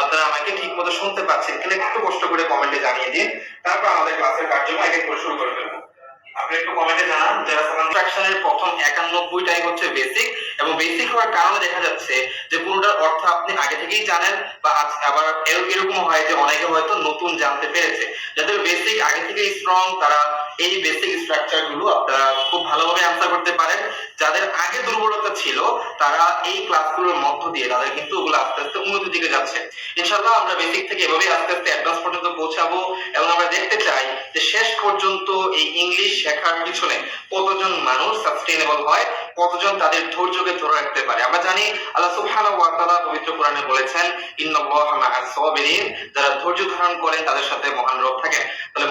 আপনারা আমাকে ঠিকমতো শুনতে পাচ্ছেন কিনা একটু কষ্ট করে কমেন্টে জানিয়ে দিন, তারপর আমাদের ক্লাসের কার্যক্রম এক এক করে শুরু করে ফেলবো। আপনি একটু কমেন্টে জানান যারা কনস্ট্রাকশনের প্রথম 91টাই হচ্ছে বেসিক, এবং বেসিক হওয়ার কারণে দেখা যাচ্ছে যে পুরোটার অর্থ আপনি আগে থেকেই জানেন, বা আবার এরকম হয় যে অনেকে হয়তো নতুন জানতে পেরেছে। যাদের বেসিক আগে থেকেই স্ট্রং তারা এই বেসিক স্ট্রাকচার গুলো আপনারা খুব ভালোভাবে আনসার করতে পারেন। যাদের আগে দুর্বলতা ছিল তারা এই ক্লাসগুলোর মধ্য দিয়ে তাদের কিন্তু ওগুলো আস্তে আস্তে উন্নতির দিকে যাচ্ছে। ইনশাআল্লাহ আমরা বেসিক থেকে এভাবেই আস্তে আস্তে অ্যাডভান্স পর্যন্ত পৌঁছাবো, এবং আমরা দেখতে চাই যে শেষ পর্যন্ত এই ইংলিশ শেখার পিছনে কতজন মানুষ সাস্টেইনেবল হয়, কতজন তাদের ধৈর্যকে ধরে রাখতে পারে। আমরা জানি আল্লাহ সুবহানাহু ওয়া তাআলা পবিত্র কোরআনে বলেছেন ইন্নাল্লাহা মাআস সাবিরিন, যারা ধৈর্য ধারণ করেন তাদের সাথে মহান রব থাকেন। তাহলে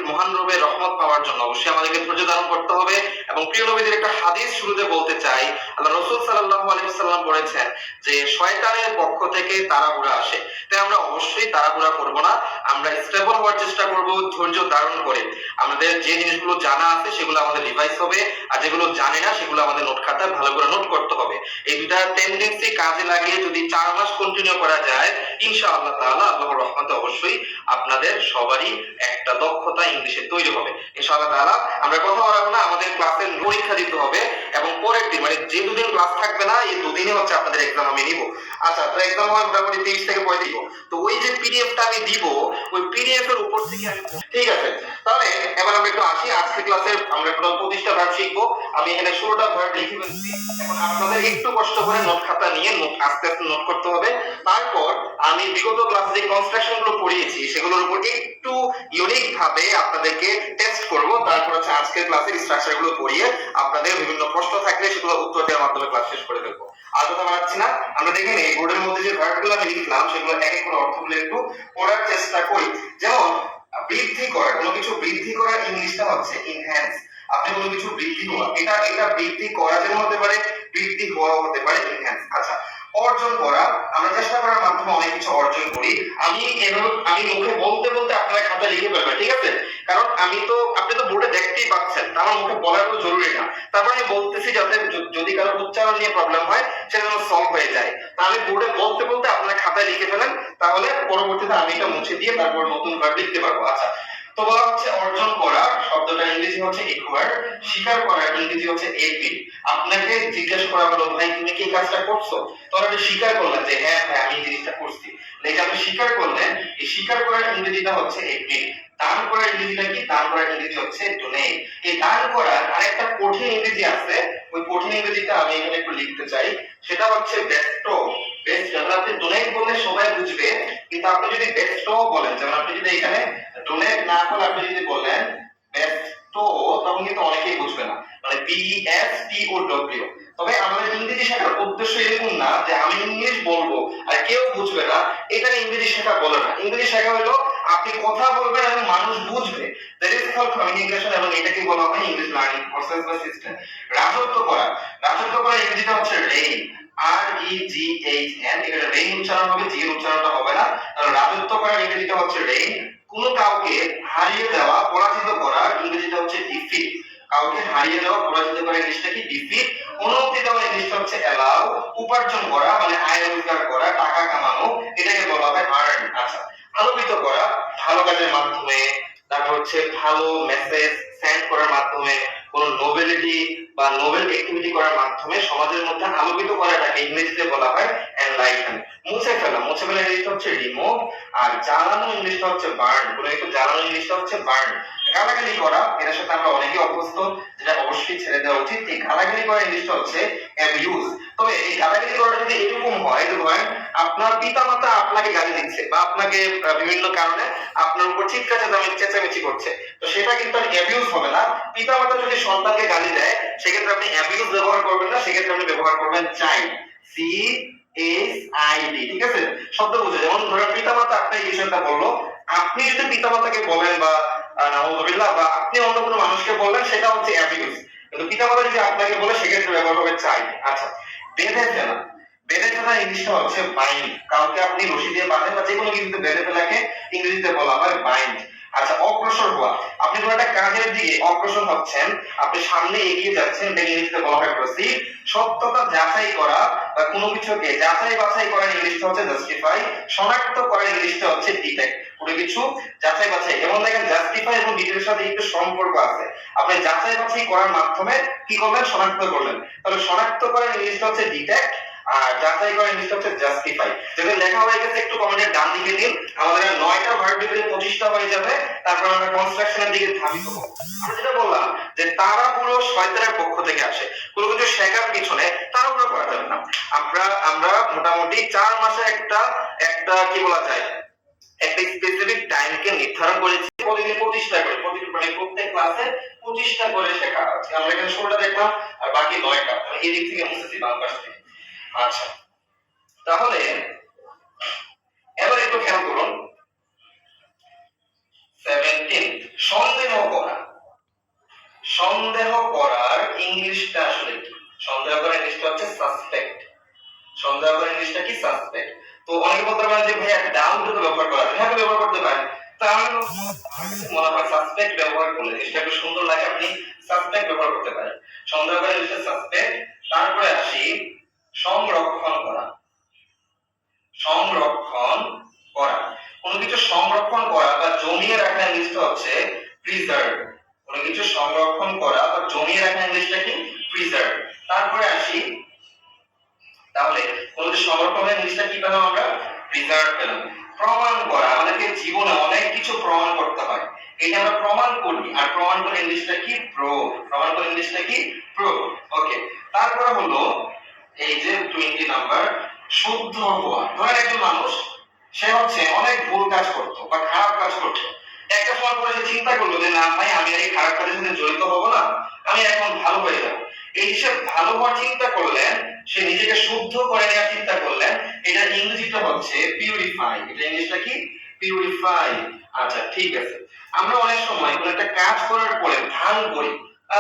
মহান রবের রহমত পাওয়ার জন্য অবশ্যই আমাদেরকে ধৈর্য ধারণ করতে হবে। এবং প্রিয় নবীদের একটা হাদিস শুরুতে বলতে চাই, আল্লাহ রাসূল সাল্লাল্লাহু আলাইহি ওয়াসাল্লাম বলেছেন যে শয়তানের পক্ষ থেকে তাড়াহুড়া আসে, তাই আমরা অবশ্যই তাড়াহুড়া করব না, আমরা স্টেবল হওয়ার চেষ্টা করব ধৈর্য ধারণ করে। আমাদের যে জিনিসগুলো জানা আছে সেগুলো আমাদের রিভাইজ হবে, আর যেগুলো জানি না সেগুলো আমাদের নোট খাতায় ভালো করে নোট করতে হবে। এই দুটা টেন্ডেন্সি কাজে লাগিয়ে যদি 4 মাস কন্টিনিউ করা যায় ইনশাআল্লাহ তাআলা আল্লাহর রহমতে অবশ্যই আপনাদের সবারই একটা দক্ষতা ইংলিশে তৈরি হবে ইনশাআল্লাহ তাআলা। আমরা কথা বলবো না, আমাদের ক্লাসের পরীক্ষা দিতে হবে, এবং পরের দিন মানে যে দুদিন ক্লাস থাকবে না এই দুদিনই হচ্ছে আপনাদের এক্সাম আমি নিব। আচ্ছা, তো এক্সাম হয় মোটামুটি 23 থেকে 35। তো ওই যে পিডিএফটা আমি দিব ওই পিডিএফ এর উপর থেকে আমি, ঠিক আছে। তাহলে এবার আমরা একটু আসি, আজকে ক্লাসে আমরা টোটাল 25টা ভার্ব শিখবো। আমি এখানে 16টা ভার্ব লিখে ফেলছি, এখন আপনাদের একটু কষ্ট করে নোট খাতা নিয়ে আস্তে আস্তে নোট করতে হবে। তারপর আমি বিগত ক্লাসে যে কনস্ট্রাকশন গুলো পড়িয়েছি সেগুলোর উপর একটু ইউনিক ভাবে আপনাদেরকে টেস্ট করব। তারপর হচ্ছে আজকের ক্লাসের স্ট্রাকচার গুলো পড়িয়ে আপনাদের বিভিন্ন প্রশ্ন থাকলে সেগুলো উত্তর দেওয়ার মাধ্যমে ক্লাস শেষ করে ফেলবো। আর কথা বাড়াচ্ছি না, আমরা দেখে নেই বোর্ডের মধ্যে যে ভার্বগুলো আমি লিখলাম সেগুলো এক এক করে অর্থগুলো একটু পড়ার চেষ্টা করি। যেমন বৃদ্ধি করা, কোনো কিছু বৃদ্ধি করার ইংলিশটা হচ্ছে ইনহ্যান্স। আপনি কোনো কিছু বৃদ্ধি করা, এটা বৃদ্ধি করা যেমন হতে পারে, বৃদ্ধি হওয়া হতে পারে ইনহ্যান্স। আচ্ছা, অর্জন করা, আমরা চেষ্টা করার মাধ্যমে অনেক কিছু অর্জন করি। আমি মুখে বলতে বলতে আপনারা খাতা লিখে ফেলবেন, ঠিক আছে? কারণ আপনি তো বোর্ডে দেখতেই পাচ্ছেন, আমার মুখে বলার কোনো জরুরি না। তারপর আমি বলতেছি যাতে যদি কারো উচ্চারণ নিয়ে প্রবলেম হয় সেটা যেন সলভ হয়ে যায়। তা আমি বোর্ডে বলতে বলতে আপনারা খাতায় লিখে ফেলেন, তাহলে পরবর্তীতে আমি এটা মুছে দিয়ে তারপর নতুন ভার্ব লিখতে পারবো। আচ্ছা, তো বলা হচ্ছে অর্জন করা শব্দটা ইংরেজি হচ্ছে একুয়ার, স্বীকার করা ইংরেজি হচ্ছে এডমিট। আপনাকে জিজ্ঞেস করা হলো ভাই তুমি কি কাজটা করছো, তো আপনি স্বীকার করলেন যে হ্যাঁ ভাই আমি এই জিনিসটা করছি, এটা আপনি স্বীকার করলেন। এই স্বীকার করার ইংরেজিটা হচ্ছে এডমিট। দান করার ইংরেজিটা কি? দান করার ইংরেজি হচ্ছে ডোনেট। এই দান করার আরেকটা কঠিন ইংরেজি আছে, ওই কঠিন ইংরেজিটা আমি এখানে একটু লিখতে চাই, সেটা হচ্ছে বেস্টো। আপনি ডোনেট বললে সবাই বুঝবে, কিন্তু আপনি যদি বেস্টো বলেন, যেমন আপনি যদি এখানে ডোনেট না করে আপনি যদি বলেন বেস্টো, তখন কিন্তু অনেকেই বুঝবে না, মানে BESTOW। তবে আমাদের ইংরেজি শেখার উদ্দেশ্য এরকম না যে আমি ইংলিশ বলবো আর কেউ বুঝবে না, এটা ইংরেজি শেখা বলে না। ইংরেজি শেখা হলো আপনি কথা বলবেন এবং মানুষ বুঝবে, দ্যাট ইজ কল্ড কমিউনিকেশন, এবং এটাকে বলা হয় ইংলিশ লার্নিং প্রসেস বা সিস্টেম। রাজত্ব করা, রাজত্ব করার ইংরেজিটা হচ্ছে রেইন, REGHN। এটা রেইন উচ্চারণ হবে, জি এর উচ্চারণটা হবে না। তাহলে রাজত্ব করার ইংরেজিটা হচ্ছে রেইন। কোন কাউকে হারিয়ে দেওয়া, পরাজিত করার ইংরেজিটা হচ্ছে ডিফিট। কাউকে হারিয়ে দেওয়া, পরাজিত করার ইংলিশটা কি? ডিফিট। অনুমতি দেওয়ার ইংলিশটা হচ্ছে অ্যালাউ। উপার্জন করা মানে আয় রোজগার করা, টাকা কামানো, এটাকে বলা হয় আর্ন। আচ্ছা, আলোকিত করা ভালো কাজের মাধ্যমে, তারপর হচ্ছে ভালো মেসেজ সেন্ড করার মাধ্যমে, কোন নোবেলিটি বা নোবেল অ্যাক্টিভিটি করার মাধ্যমে সমাজের মধ্যে আলোকিত করাটাকে ইংরেজিতে বলা হয় এনলাইটেন। মুছে ফেলা, মুছে ফেলা ইংলিশটা হচ্ছে রিমুভ। আর জ্বালানো ইংলিশটা হচ্ছে বার্ন, কোনো কিছু জ্বালানো ইংলিশটা হচ্ছে বার্ন। গালাগালি করা, এর সাথে আমরা অনেকেই অভ্যস্ত, যেটা অবশ্যই ছেড়ে দেওয়া উচিত। এই গালাগালি করার ইংলিশটা হচ্ছে অ্যাবিউজ। তবে এই গালাগালি করাটা যদি এরকম হয় যে ধরেন আপনার পিতামাতা আপনাকে গালি দিচ্ছে বা আপনাকে বিভিন্ন কারণে আপনার উপর চিৎকার চেঁচামেচি করছে, তো সেটা কিন্তু আর অ্যাবিউজ হবে না। পিতামাতা যদি সন্তানকে গালি দেয় সেক্ষেত্রে আপনি অ্যাবিউজ ব্যবহার করবেন না, সেক্ষেত্রে আপনি ব্যবহার করবেন চাইল্ড, CHILD, ঠিক আছে? শব্দ বুঝে, যেমন ধরেন পিতামাতা আপনাকে এই বিষয়টা বললো, আপনি যদি পিতামাতাকে বলেন বা নাউযুবিল্লাহ বা আপনি অন্য কোনো মানুষকে বললেন, সেটা হচ্ছে অ্যাবিউজ। কিন্তু পিতামাতা যদি আপনাকে বলে সেক্ষেত্রে ব্যবহার হবে চাইল্ড। আচ্ছা, বেঁধে ফেলা, বেঁধে ফেলা ইংলিশটা হচ্ছে বাইন্ড। কাউকে আপনি রশি দিয়ে বাঁধেন বা যে কোনো কিছুতে বেঁধে ফেলাকে ইংরেজিতে বলা হয় বাইন্ড। আচ্ছা, অগ্রসর হওয়া, আপনি কোনো একটা কাজের দিকে অগ্রসর হচ্ছেন, আপনি সামনে এগিয়ে যাচ্ছেন, এটা ইংলিশে বলা হয় প্রসিড। সত্যতা যাচাই করা বা কোনো কিছুকে যাচাই বাছাই করার ইংলিশটা হচ্ছে জাস্টিফাই। শনাক্ত করার ইংলিশটা হচ্ছে ডিটেক্ট। কোনো কিছু যাচাই বাছাই, যেমন দেখেন জাস্টিফাই এবং ডিটেক্টের সাথে একটু সম্পর্ক আছে। আপনি যাচাই বাছাই করার মাধ্যমে কি করলেন, শনাক্ত করলেন। তাহলে শনাক্ত করার ইংলিশটা হচ্ছে ডিটেক্ট, আর যাচাই করার ইংলিশটা হচ্ছে জাস্টিফাই। যদি লেখা হয়ে গেছে একটু কমেন্টের ডান দিকে দিন। আমাদের 9টা ভার্ব দিলে 25টা হয়ে যাবে। তারপর আমরা কনস্ট্রাকশনের দিকে ধাবিত হব। আমরা যেটা বললাম যে তাড়াহুড়ো শয়তানের পক্ষ থেকে আসে। কোনো কিছু শেখার পিছনে তাড়াহুড়ো করা যাবে না। আমরা মোটামুটি 4 মাসে একটা একটা কি বলা যায়, একটা স্পেসিফিক টাইমকে নির্ধারণ করেছি। প্রতিদিন 25টা করে, প্রতিদিন মানে প্রত্যেক ক্লাসে 25টা করে শেখা আছে। আমরা এখানে 16টা দেখলাম আর বাকি 9টা, মানে এই দিক থেকে মুছেছি বাম পাশ থেকে। আচ্ছা, তাহলে এবার একটু খেয়াল করুন 17, সন্দেহ করা। সন্দেহ করার ইংলিশটা আসলে কি? সন্দেহ করার ইংলিশটা হচ্ছে সাসপেক্ট। সন্দেহ করার ইংলিশটা কি? সাসপেক্ট। তো অনেকে বলতে পারেন যে ভাইয়া ডাউট তো ব্যবহার করা যায়। হ্যাঁ, ব্যবহার করতে পারেন। তো আমার কাছে মনে হয় সাসপেক্ট ব্যবহার করলে জিনিসটা একটু সুন্দর লাগে, আপনি সাসপেক্ট ব্যবহার করতে পারেন। সন্দেহ করার ইংলিশটা সাসপেক্ট। তারপরে আসি সংরক্ষণ করা। সংরক্ষণ করা, কোনো কিছু সংরক্ষণ করা বা জমিয়ে রাখা ইংলিশটা হচ্ছে প্রিজার্ভ। কোনো কিছু সংরক্ষণ করা বা জমিয়ে রাখা ইংলিশটা কি? প্রিজার্ভ। তারপরে আসি, তাহলে কোনো কিছু সংরক্ষণের ইংলিশটা কি পেলাম আমরা? প্রিজার্ভ পেলাম। প্রমাণ করা, আমাদেরকে জীবনে অনেক কিছু প্রমাণ করতে হয়, এটা আমরা প্রমাণ করি। আর প্রমাণ করে ইংলিশটা কি? প্রুভ। প্রমাণ করে ইংলিশটা কি? প্রুভ। ওকে, তারপরে হলো এই যে 20 নাম্বার, শুদ্ধ হওয়া। ধরেন একজন মানুষ, সে হচ্ছে অনেক ভুল কাজ করতো বা খারাপ কাজ করতো। একটা সময় পরে সে চিন্তা করলো যে না ভাই, আমি আর এই খারাপ কাজের সাথে জড়িত হব না, আমি এখন ভালো হয়ে যাব। এই যে ভালো হওয়ার চিন্তা করলেন, সে নিজেকে শুদ্ধ করে নেওয়ার চিন্তা করলেন, এটা ইংরেজিটা হচ্ছে পিউরিফাই। এটা ইংলিশটা কি? পিউরিফাই। আচ্ছা, ঠিক আছে। আমরা অনেক সময় কোনো একটা কাজ করার পরে ভান করি,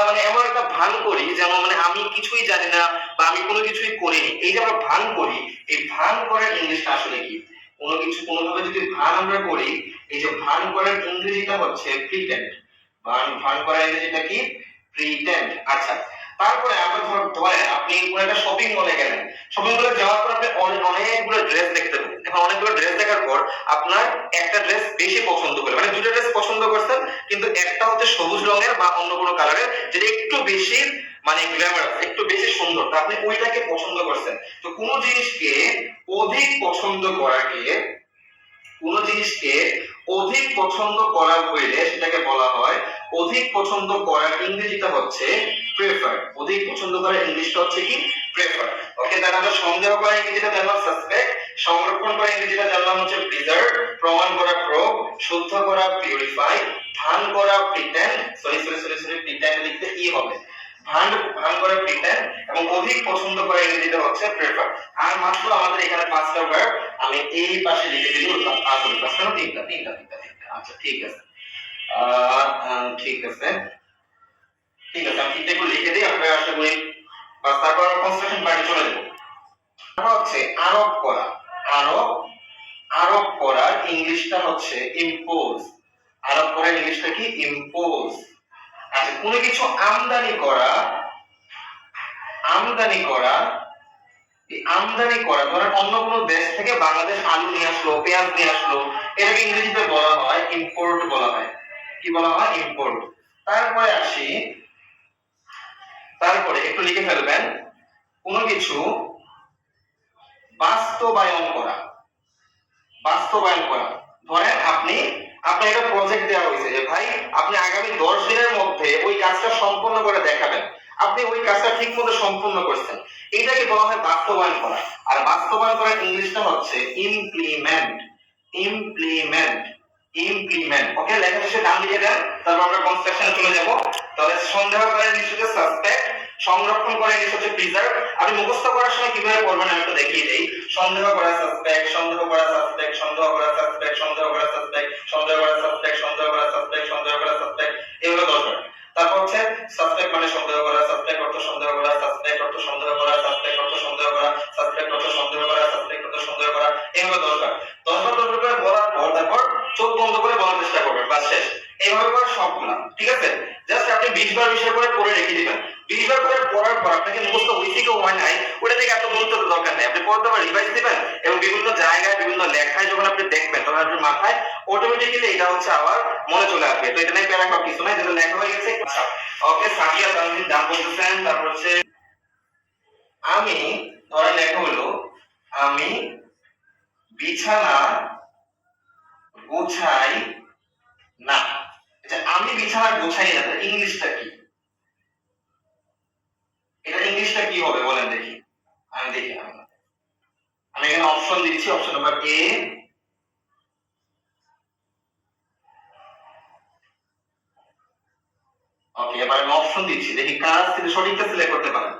মানে এমন একটা ভান করি যেন মানে আমি কিছুই জানি না বা আমি কোনো কিছুই করিনি। এই যে আমরা ভান করি, এই ভান করার ইংলিশটা আসলে কি? কোনো কিছু কোনোভাবে যদি ভান আমরা করি, এই যে ভান করার ইংরেজিটা হচ্ছে প্রিটেন্ড। ভান করার ইংরেজিটা কি? প্রিটেন্ড। আচ্ছা, তারপরে আমরা ধরেন আপনি কোনো একটা শপিং মলে গেলেন। শপিং মলে যাওয়ার পর আপনি অনেকগুলো ড্রেস দেখতে পেলেন। এখন অনেকগুলো ড্রেস দেখার পর আপনার একটা ড্রেস বেশি পছন্দ হলো, মানে দুটো ড্রেস পছন্দ করছেন, কিন্তু একটা হচ্ছে সবুজ রঙের বা অন্য কোনো কালারের, যেটা একটু বেশি মানে গ্ল্যামারাস, একটু বেশি সুন্দর, তো আপনি ওইটাকে পছন্দ করছেন। তো কোনো জিনিসকে অধিক পছন্দ করাকে, কোন জিনিসকে অধিক পছন্দ করা হইলে সেটাকে বলা হয়, অধিক পছন্দ করার ইংরেজিটা হচ্ছে প্রেফার। অধিক পছন্দ করার ইংলিশটা হচ্ছে কি? প্রেফার। ওকে, তাহলে আমরা সন্দেহ করার ইংরেজিটা জানলাম সাসপেক্ট, সংরক্ষণ করার ইংরেজিটা জানলাম হচ্ছে প্রিজার্ভ, প্রমাণ করা প্রুভ, শুদ্ধ করা পিউরিফাই, ভান করা প্রিটেন্ড, প্রিটেন্ড লিখতে ই হবে, ভান করে প্রিটেন্ড, এবং অধিক পছন্দ করা ইংরেজিটা হচ্ছে প্রেফার। আর মাত্র আমাদের এখানে 5টা ভার্ব, আমি এই পাশে লিখে দিই। আসলে 5টা না 3টা। আচ্ছা, ঠিক আছে। ঠিক আছে, ঠিক আছে, আমি 3টা একটু লিখে দিই, আপনারা আশা করি। বাস, তারপর কনস্ট্রাকশন পার্টে চলে যাব। তারপর হচ্ছে আরোপ করা। আরোপ করার ইংলিশটা হচ্ছে ইম্পোজ। আরোপ করার ইংলিশটা কি? ইম্পোজ। আচ্ছা, কোনো কিছু আমদানি করা, ধরেন অন্য কোনো দেশ থেকে বাংলাদেশ আলু নিয়ে আসলো, পেঁয়াজ নিয়ে আসলো, এটাকে ইংরেজিতে বলা হয় ইম্পোর্ট বলা হয়। কি বলা হয়? ইম্পোর্ট। তারপরে আসি, তারপরে একটু লিখে ফেলবেন, কোনো কিছু বাস্তবায়ন করা। ধরেন আপনার একটা প্রজেক্ট দেওয়া হয়েছে যে ভাই আপনি আগামী 10 দিনের মধ্যে ওই কাজটা সম্পন্ন করে দেখাবেন। আপনি ওই কাজটা ঠিকমতো সম্পূর্ণ করছেন, এটাকে বলা হয় বাস্তবায়ন করা। আর বাস্তবায়ন করার ইংলিশটা হচ্ছে ইমপ্লিমেন্ট। ওকে, লেখা শেষে নাম লিখে দেন, তারপর আমরা কনস্ট্রাকশনে চলে যাব। তাহলে সন্দেহ করার ইংলিশ হচ্ছে সাসপেক্ট, সংরক্ষণ করার ইংলিশ হচ্ছে প্রিজার্ভ। আপনি মুখস্থ করার সময় কিভাবে পড়বেন আমি একটু দেখিয়ে দেই। সন্দেহ করা সাসপেক্ট, সন্দেহ করা সাসপেক্ট, সন্দেহ করা সাসপেক্ট, সন্দেহ করা সাসপেক্ট, সন্দেহ করা সাসপেক্ট, সন্দেহ করা সাসপেক্ট, সন্দেহ করা সাসপেক্ট, এগুলো 10 বার। তারপর হচ্ছে সাসপেক্ট মানে সন্দেহ করা, সাসপেক্ট অর্থ সন্দেহ করা, সাসপেক্ট অর্থ সন্দেহ করা, সাসপেক্ট অর্থ সন্দেহ করা, সাসপেক্ট অর্থ সন্দেহ করা, সাসপেক্ট অর্থ সন্দেহ করা, এগুলো 10 বার। 10 বার করে বলার পর তারপর চোখ বন্ধ করে বলার চেষ্টা করবেন, বাস শেষ। এইভাবে করে সবগুলা, ঠিক আছে? জাস্ট আপনি 20 বার বিষয় করে পড়ে রেখে দিবেন। 20 বার করে পড়ার পর আপনাকে মুখস্থ হইছে কি হয় নাই ওটা থেকে এত গুরুত্ব দেওয়ার দরকার নেই। আপনি পড়তে আবার রিভাইজ দিবেন এবং বিভিন্ন জায়গায় বিভিন্ন লেখায় যখন আপনি দেখবেন তখন আপনার মাথায় অটোমেটিক্যালি এটা হচ্ছে আবার মনে চলে আসবে। তো এটা নিয়ে প্যারাগ্রাফ কিছু নাই, যেটা লেখা হয়ে গেছে। ওকে, সাদিয়া তানভীর দান বলতেছেন। তারপর হচ্ছে আমি, ধরে লেখা হলো আমি বিছানা গোছাই না। আচ্ছা, আমি বিছানা গোছাই না, ইংলিশটা কি? এটা ইংলিশটা কি হবে বলেন দেখি। আমি দেখি, আমি এখানে অপশন দিচ্ছি। অপশন নাম্বার এ, ওকে, এবার আমি অপশন দিচ্ছি, দেখি কাজ থেকে সঠিকটা সিলেক্ট করতে পারেন।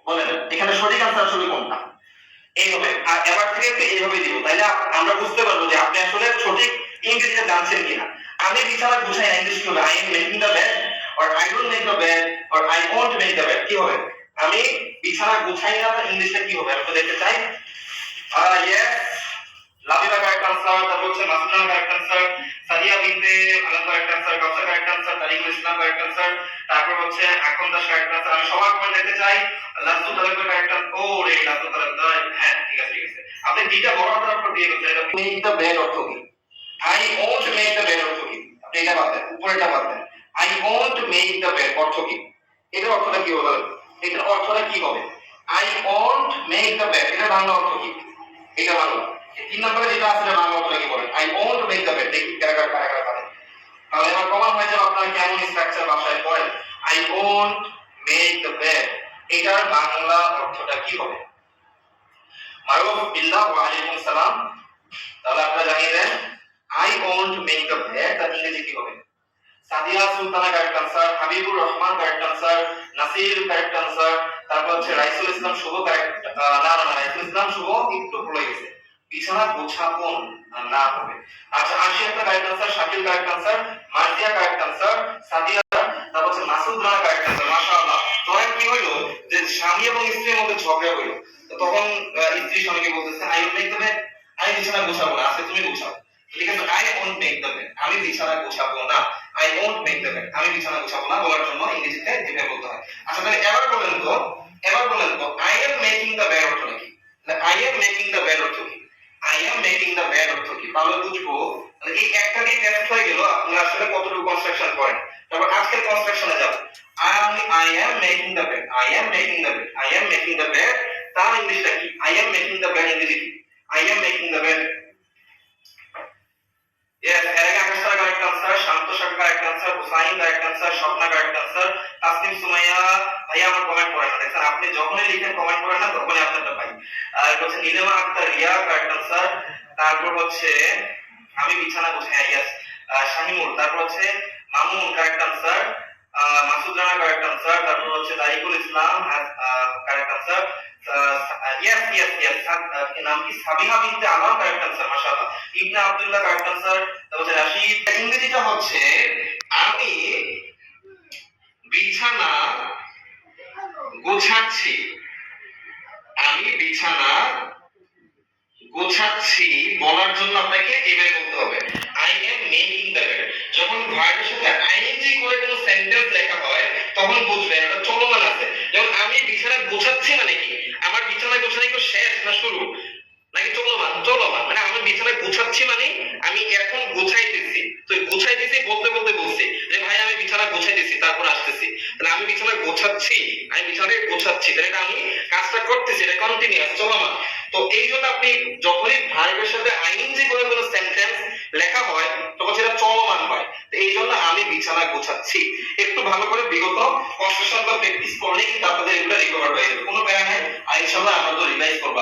বলেন এখানে সঠিক আনসার আসলে কোনটা? এইভাবে, আর এবার থেকে একটু এইভাবে দিব, তাইলে আমরা বুঝতে পারবো যে আপনি আসলে সঠিক ইংরেজিটা জানছেন কিনা। আমি বিছানা গুছাই না, ইংলিশ কি হবে? I am making the bed, or I don't make the bed, or I won't make the bed, কি হবে? আমি বিছানা গুছাই না, ইংলিশটা কি হবে আমি তো দেখতে চাই। Yes, Labiba correct answer. তারপর হচ্ছে মাসুদান কারেক্ট আনসার, সাদিয়া বিনতে আলম কারেক্ট আনসার, কাউসার correct answer, Tariqul Islam correct answer. তারপর হচ্ছে এখন দাস কারেক্ট আনসার। আমি সবার কমেন্ট দেখতে চাই। লাস্তু তালাবের কারেক্ট আনসার। ও রে, লাস্তু তালাব, হ্যাঁ ঠিক আছে ঠিক আছে। আপনি দুইটা বড় হাতের অক্ষর দিয়ে গেছেন। এটা মেক দ্য বেড অর্থ কি? I won't make the bed অর্থ কি? আপনি এটা বাদ দেন, উপরেটা বাদ দেন। I won't make the bed অর্থ কি? এটার অর্থটা কি হবে? এটার অর্থটা কি হবে? I won't make the bed, এটা বাংলা অর্থ কি? এটা বাংলা। তিন নম্বরে যেটা আছে এটা বাংলা অর্থটা কি বলেন? I won't make the bed, দেখি কারা কারা পারে। তাহলে এবার প্রমাণ হয়ে যাবে আপনারা কেমন স্ট্রাকচার ভাষায় পড়েন। I won't make the bed, এটার বাংলা অর্থটা কি হবে? মারুফ বিল্লাহ ওয়া আলাইকুম সালাম। তাহলে আপনারা জানিয়ে দেন I won't make the bed তার ইংরেজি কি হবে? Sadia Sultana correct answer, Habibur Rahman correct answer, Nasir correct answer. তারপর হচ্ছে রাইসুল ইসলাম শুভ কারেক্ট, না রাইসুল ইসলাম শুভ একটু ভুলে গেছে, বিছানা গোছাপন না হবে। আচ্ছা, Ashiyata correct answer, Shakil correct answer, Marzia correct answer, Sadia. তারপর হচ্ছে মাসুদ রানা কারেক্ট আনসার। মাশাআল্লাহ। তখন কি হলো যে স্বামী এবং স্ত্রীর মধ্যে ঝগড়া হলো। তো তখন স্ত্রী স্বামীকে বলতেছে I will make the bed, আমি বিছানা গোছাবো না, আজকে তুমি গোছাও। ঠিক আছে, I won't make the bed, আমি বিছানা গোছাবো না। I won't make the bed, আমি বিছানা গোছাবো না বলার জন্য ইংরেজিতে এভাবে বলতে হয়। আচ্ছা, তাহলে এবার বলেন তো I am making the bed অর্থটা কি? I am making the bed অর্থ কি? I am making the bed অর্থ কি? তাহলে বুঝবো এই একটা দিয়ে টেস্ট হয়ে গেল আপনারা আসলে কতটুকু কনস্ট্রাকশন করেন। তারপর আজকের কনস্ট্রাকশনে যাব। I am making the bed, I am making the bed, I am making the bed, তার ইংলিশটা কি? I am making the bed ইংরেজি কি? I am making the bed. Yes, এর আগে Akash correct answer, Shanto Shakha correct answer, Hussain correct answer, Swapna correct answer, Tasnim Sumaiya. ভাইয়া আমার comment পড়েন না, দেখেন আপনি যখনই লিখেন কমেন্ট পড়েন না তখনই আপনারটা পাই। আর হচ্ছে নীলিমা আক্তার রিয়া কারেক্ট আনসার। তারপর হচ্ছে আমি বিছানা গুছাই, হ্যাঁ ইয়েস, শাহিমুল। তারপর হচ্ছে Mamun correct answer, Masud Rana correct answer. তারপর হচ্ছে Tarikul Islam correct answer. Yes yes yes, নাম কি? Sabiha Binte Alam correct answer. মাশাআল্লাহ। Ibne Abdullah correct answer. তারপর হচ্ছে রাশিদ। ইংরেজিটা হচ্ছে আমি বিছানা গোছাচ্ছি, আমি বিছানা গোছাচ্ছি বলার জন্য আপনাকে এভাবে বলতে হবে I am making the bed. যখন ভার্বের সাথে আইএনজি করে কোনো সেন্টেন্স লেখা হয় তখন বুঝবেন এটা চলমান আছে। যেমন আমি বিছানা গোছাচ্ছি মানে কি? আমার বিছানা গোছানো কি শেষ না শুরু নাকি চলমান? চলমান, মানে আমি বিছানা গোছাচ্ছি মানে আমি এখন গোছাইতেছি। তো গোছাইতেছি বলতে বলতে বলছি যে ভাই আমি বিছানা গোছাইতেছি, তারপর আসতেছি। তাহলে আমি বিছানা গোছাচ্ছি, আমি বিছানাকে গোছাচ্ছি, তাহলে এটা আমি কাজটা করতেছি, এটা কন্টিনিউয়াস, চলমান। তো এই জন্য আপনি যখনই ভার্বের সাথে আইএনজি করে কোনো সেন্টেন্স লেখা হয় তখন সেটা চলমান হয়। তো এই জন্য আমি বিছানা গোছাচ্ছি। একটু ভালো করে বিগত কনস্ট্রাকশন বা প্র্যাকটিস করলেই কিন্তু আপনাদের এগুলো রিকভার হয়ে যাবে, কোনো প্যারা নাই। আর ইনশাআল্লাহ আমরা তো রিভাইজ করব।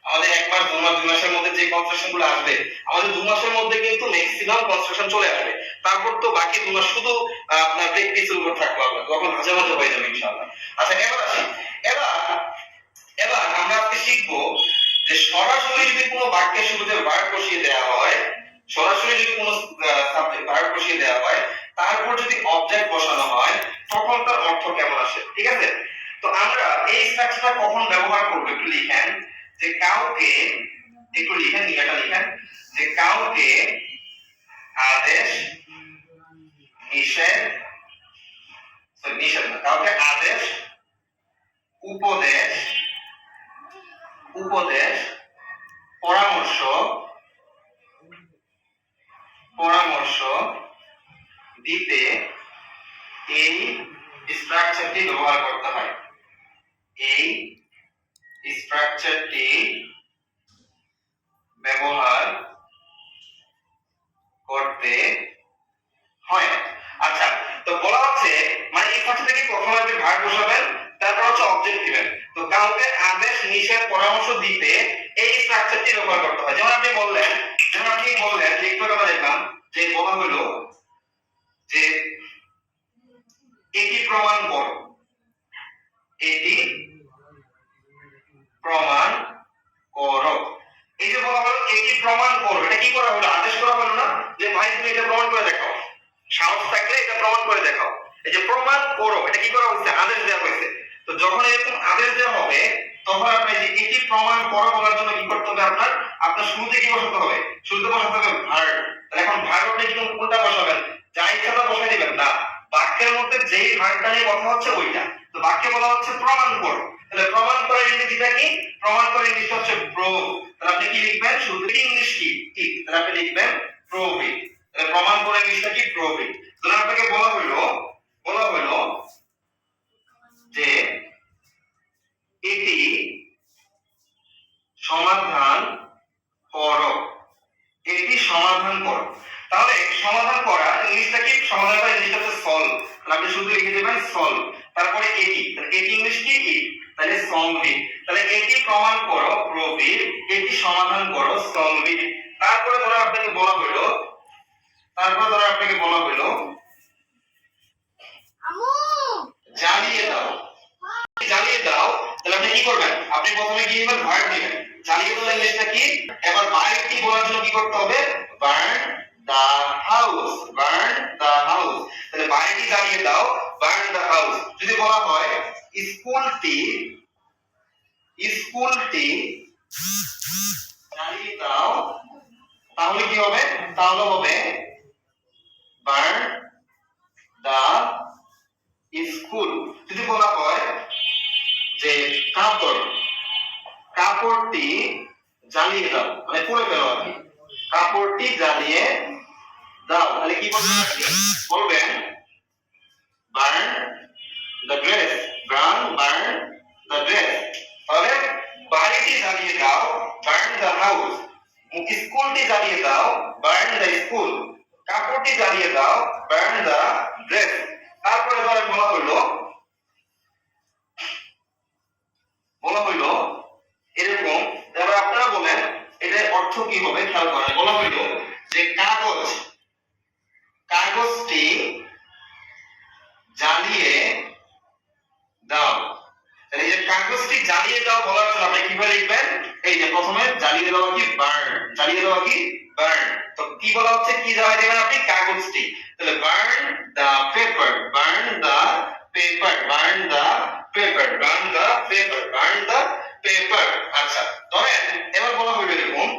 আমাদের এক মাস 2 মাস 2 মাসের মধ্যে যে কনস্ট্রাকশন গুলো আসবে, আমাদের 2 মাসের মধ্যে কিন্তু ম্যাক্সিমাম কনস্ট্রাকশন চলে আসবে। তারপর তো বাকি 2 মাস শুধু আপনার প্র্যাকটিসের উপর থাকবে, তখন মাঝে মাঝে হয়ে যাবে ইনশাআল্লাহ। আচ্ছা, এবার আসি। এবার এবার আমরা আজকে শিখবো যে সরাসরি যদি কোনো বাক্যের শুরুতে ভার্ব বসিয়ে দেওয়া হয়, সরাসরি যদি কোনো সাবজেক্ট ভার্ব বসিয়ে দেওয়া হয়, তারপর যদি অবজেক্ট বসানো হয় তখন তার অর্থ কেমন আসে। ঠিক আছে, তো তো আমরা এই স্ট্রাকচারটা কখন ব্যবহার করব একটু লিখেন, যে কাউকে, একটু লিখেন, নিয়মটা লিখেন, যে কাউকে আদেশ নিষেধ, নিষেধ না, কাউকে আদেশ উপদেশ উপদেশ পরামর্শ পরামর্শ দিতে এই স্ট্রাকচারটি ব্যবহার করতে হয়। এই স্ট্রাকচারটি ব্যবহার করতে হয়। আচ্ছা, তো বলা হচ্ছে মানে এই স্ট্রাকচার থেকে প্রথমে আপনি ভার্ব বসাবেন, তারপর হচ্ছে অবজেক্ট দিবেন। তো কাউকে আদেশ নিষেধ পরামর্শ দিতে এই স্ট্রাকচারটি ব্যবহার করতে হয়। যেমন আপনি বললেন যে একটু কথা দেখলাম যে বলা হলো যে এটি প্রমাণ করো, এটি প্রমাণ করো। এই যে বলা হলো এটি প্রমাণ করো, এটা কি করা হলো? আদেশ করা হলো না যে ভাই তুমি এটা প্রমাণ করে দেখাও, সাহস থাকলে এটা প্রমাণ করে দেখাও। এই যে প্রমাণ করো, এটা কি করা হয়েছে? আদেশ দেওয়া হয়েছে। তো যখন এরকম আদেশ দেওয়া হবে তখন আপনি যে এটি প্রমাণ করো বলার জন্য কি করতে হবে? আপনার শুরুতে কি বসাতে হবে? শুরুতে বসাতে হবে ভার্ব। তাহলে এখন ভার্ব আপনি কি কোনটা বসাবেন? যা ইচ্ছা তা বসাই দিবেন না, বাক্যের মধ্যে যেই ভার্বটা নিয়ে কথা হচ্ছে ওইটা। তো বাক্যে বলা হচ্ছে প্রমাণ করো, তাহলে প্রমাণ করার ইংরেজিটা কি? প্রমাণ করার ইংলিশটা হচ্ছে প্রুভ। তাহলে আপনি কি লিখবেন? শুধু ইংলিশ কি ঠিক, তাহলে আপনি লিখবেন প্রুভ ইট। তাহলে প্রমাণ করার ইংলিশটা কি? প্রুভ ইট। তাহলে আপনাকে বলা হলো যে এটি সমাধান করো, এটি সমাধান করো। তাহলে সমাধান করা ইংলিশটা কি? সমাধান করা ইংলিশটা হচ্ছে সলভ। তাহলে আপনি শুধু লিখে দেবেন সলভ, তারপরে এটি, এটি ইংলিশ কি? ইট, তাহলে সলভ ইট। তাহলে এটি প্রমাণ করো, প্রুভ ইট, এটি সমাধান করো, সলভ ইট। তারপরে ধরো আপনাকে বলা হলো জ্বালিয়ে দাও, জ্বালিয়ে দাও। তাহলে আপনি কি করবেন? আপনি প্রথমে কি নেবেন? ভার্ব নেবেন। জ্বালিয়ে দাও ইংলিশটা কি? এবার বাড়িটি বলার জন্য কি করতে হবে? Burn the house, burn the house. তাহলে বাড়িটি জ্বালিয়ে দাও, বার্ন দা হাউস। যদি বলা হয় স্কুলটি জ্বালিয়ে দাও, তাহলে কি হবে? তাহলে হবে বার্ন দা স্কুল। যদি বলা হয় যে কাপড়টি জ্বালিয়ে দাও, মানে পুড়ে ফেলো আর কি, কাপড়টি জ্বালিয়ে দাও, তাহলে কি বলবেন? আপনি বলবেন burn the dress, burn the dress. তাহলে বাড়িটি জ্বালিয়ে দাও, বার্ন দ্য হাউস। স্কুলটি জ্বালিয়ে দাও, বার্ন দ্য স্কুল। কাপড়টি জ্বালিয়ে দাও, বার্ন দ্য ড্রেস। তারপরে ধরেন বলা হলো এরকম, এবার আপনারা বলেন এটার অর্থ কি হবে? খেয়াল করেন, বলা হলো যে কাগজটি জ্বালিয়ে দাও। তাহলে এই যে কাগজটি জ্বালিয়ে দাও বলার জন্য আপনি কিভাবে লিখবেন? এই যে প্রথমে জ্বালিয়ে দেওয়া কি? বার্ন, জ্বালিয়ে দেওয়া কি? বার্ন। তো কি বলা হচ্ছে? কি জ্বালিয়ে দিবেন আপনি? কাগজটি। তাহলে বার্ন দা পেপার, বার্ন দা পেপার, বার্ন দা পেপার, বার্ন দা পেপার, বার্ন দা পেপার। আচ্ছা, ধরেন এবার বলা হইলো এরকম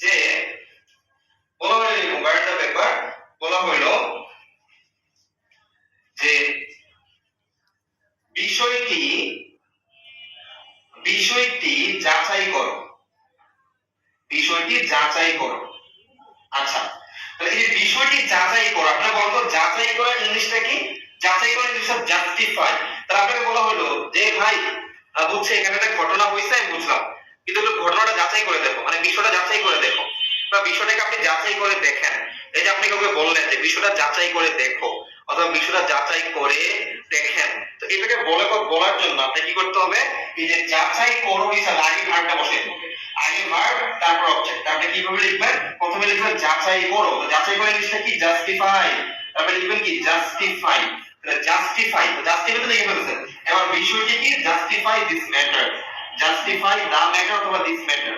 যে বার্ন দা পেপার, বলা হইলো যে বিষয়টি যাচাই করো, বিষয়টি যাচাই করো। আচ্ছা, তাহলে এই যে বিষয়টি যাচাই করো, আপনারা বলতো যাচাই করার ইংলিশটা কি? যাচাই করার ইংলিশটা জাস্টিফাই। তাহলে আপনাকে বলা হলো যে ভাই বুঝছে এখানে একটা ঘটনা হয়েছে, আমি বুঝলাম, কিন্তু ঘটনাটা যাচাই করে দেখো, মানে বিষয়টা যাচাই করে দেখো, বা বিষয়টাকে আপনি যাচাই করে দেখেন। এই যে আপনি কাউকে বললেন যে বিষয়টা যাচাই করে দেখো, অথবা বিষয়টা যাচাই করে দেখেন, তো এটাকে বলার জন্য আপনি কি করতে হবে? এই যে যাচাই করো হিসাবে আগে ভার্বটা বসাইতে হবে, আগে ভার্ব তারপর অবজেক্ট। আপনি কিভাবে লিখবেন? প্রথমে লিখবেন যাচাই করো, তো যাচাই করার ইংলিশটা কি? জাস্টিফাই। তারপরে লিখবেন কি? জাস্টিফাই। তাহলে জাস্টিফাই, তো জাস্টিফাই তো লিখে ফেলেছেন। এবার বিষয়টি কি? Justify this matter, justify the matter অথবা this matter,